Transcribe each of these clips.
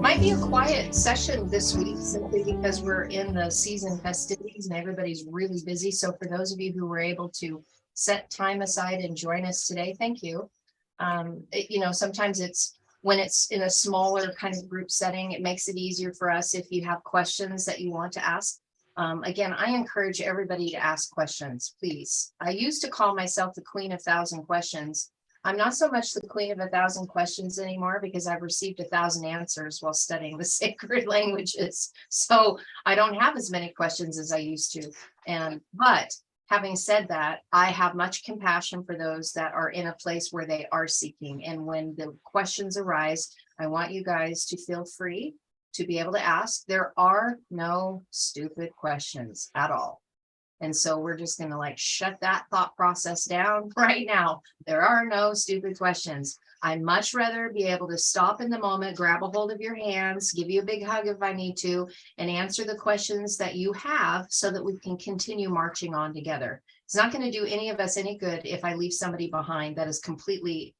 Might be a quiet session this week simply because we're in the season festivities and everybody's really busy. So for those of you who were able to set time aside and join us today, thank you. Sometimes it's when it's in a smaller kind of group setting, it makes it easier for us if you have questions that you want to ask. Again, I encourage everybody to ask questions, please. I used to call myself the Queen of Thousand Questions. I'm not so much the Queen of 1,000 questions anymore because I've received 1,000 answers while studying the sacred languages. So I don't have as many questions as I used to. But having said that, I have much compassion for those that are in a place where they are seeking. And when the questions arise, I want you guys to feel free to be able to ask. There are no stupid questions at all. And so we're just going to shut that thought process down right now. There are no stupid questions. I'd much rather be able to stop in the moment, grab a hold of your hands, give you a big hug if I need to, and answer the questions that you have so that we can continue marching on together. It's not going to do any of us any good if I leave somebody behind that is completely,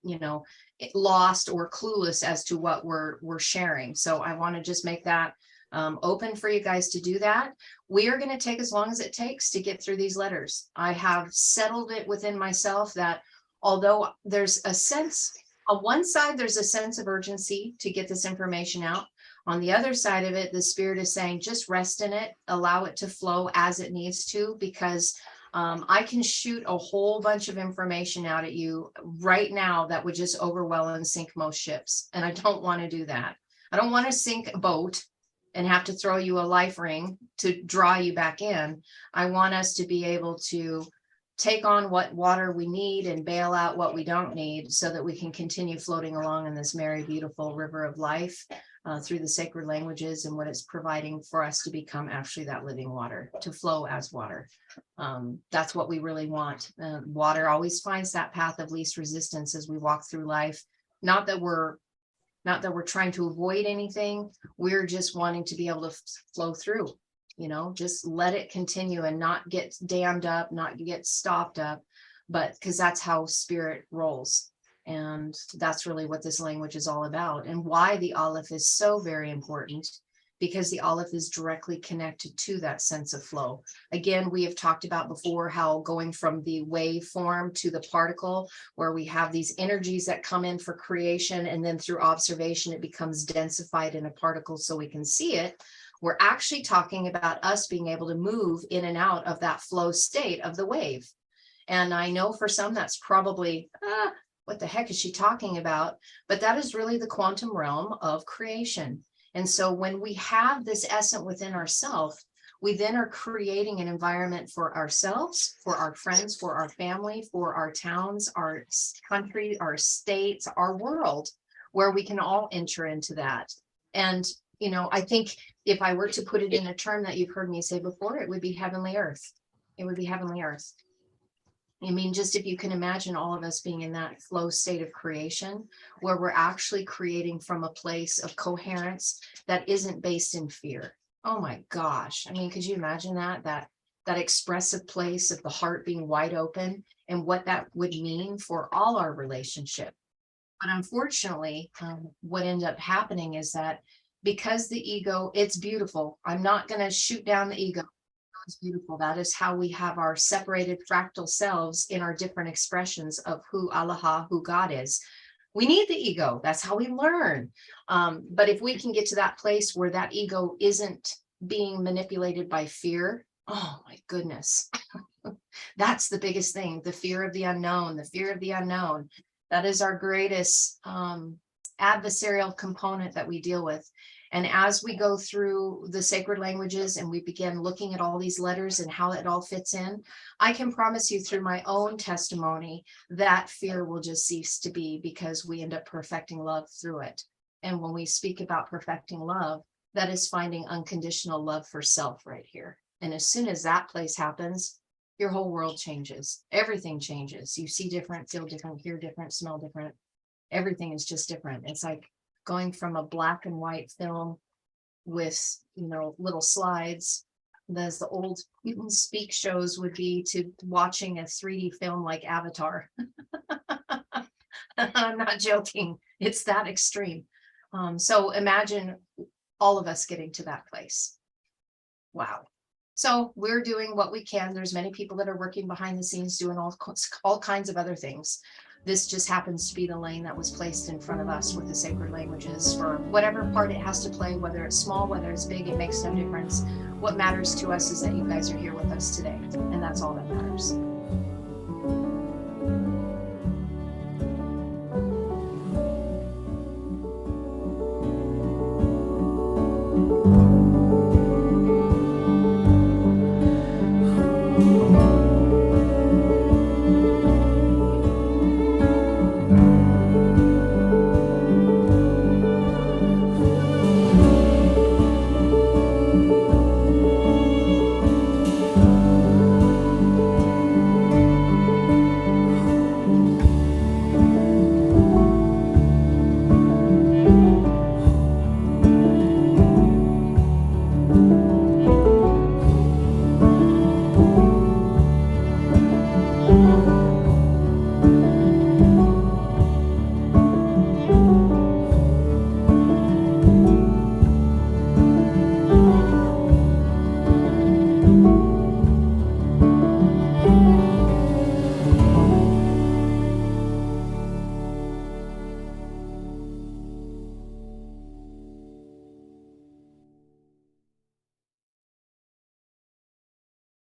lost or clueless as to what we're sharing. So I want to just make that open for you guys to do that. We are going to take as long as it takes to get through these letters. I have settled it within myself that although there's a sense, on one side, there's a sense of urgency to get this information out. On the other side of it, the spirit is saying, just rest in it, allow it to flow as it needs to, because I can shoot a whole bunch of information out at you right now that would just overwhelm and sink most ships. And I don't want to do that. I don't want to sink a boat and have to throw you a life ring to draw you back in. I want us to be able to take on what water we need and bail out what we don't need so that we can continue floating along in this merry, beautiful river of life through the sacred languages and what it's providing for us to become actually that living water, to flow as water. That's what we really want. Water always finds that path of least resistance as we walk through life. Not that we're trying to avoid anything. We're just wanting to be able to flow through, just let it continue and not get dammed up, not get stopped up, but because that's how spirit rolls. And that's really what this language is all about, and why the Aleph is so very important, because the Aleph is directly connected to that sense of flow. Again, we have talked about before how going from the wave form to the particle, where we have these energies that come in for creation, and then through observation, it becomes densified in a particle so we can see it. We're actually talking about us being able to move in and out of that flow state of the wave. And I know for some that's probably, what the heck is she talking about? But that is really the quantum realm of creation. And so when we have this essence within ourselves, we then are creating an environment for ourselves, for our friends, for our family, for our towns, our country, our states, our world, where we can all enter into that. And, I think if I were to put it in a term that you've heard me say before, it would be heavenly earth. It would be heavenly earth. I mean, just if you can imagine all of us being in that flow state of creation, where we're actually creating from a place of coherence that isn't based in fear. Oh my gosh. I mean, could you imagine that expressive place of the heart being wide open, and what that would mean for all our relationship? But unfortunately, what ended up happening is that because the ego, it's beautiful. I'm not going to shoot down the ego. It's beautiful. That is how we have our separated fractal selves in our different expressions of who Allah, who God is. We need the ego. That's how we learn. But if we can get to that place where that ego isn't being manipulated by fear, oh my goodness, that's the biggest thing. The fear of the unknown, the fear of the unknown. That is our greatest adversarial component that we deal with. And as we go through the sacred languages and we begin looking at all these letters and how it all fits in, I can promise you through my own testimony that fear will just cease to be, because we end up perfecting love through it. And when we speak about perfecting love, that is finding unconditional love for self right here. And as soon as that place happens, your whole world changes. Everything changes. You see different, feel different, hear different, smell different. Everything is just different. It's like going from a black and white film with, little slides, as the old speak shows would be, to watching a 3D film like Avatar. I'm not joking. It's that extreme. So imagine all of us getting to that place. Wow. So we're doing what we can. There's many people that are working behind the scenes doing all kinds of other things. This just happens to be the lane that was placed in front of us with the sacred languages for whatever part it has to play, whether it's small, whether it's big, it makes no difference. What matters to us is that you guys are here with us today, and that's all that matters.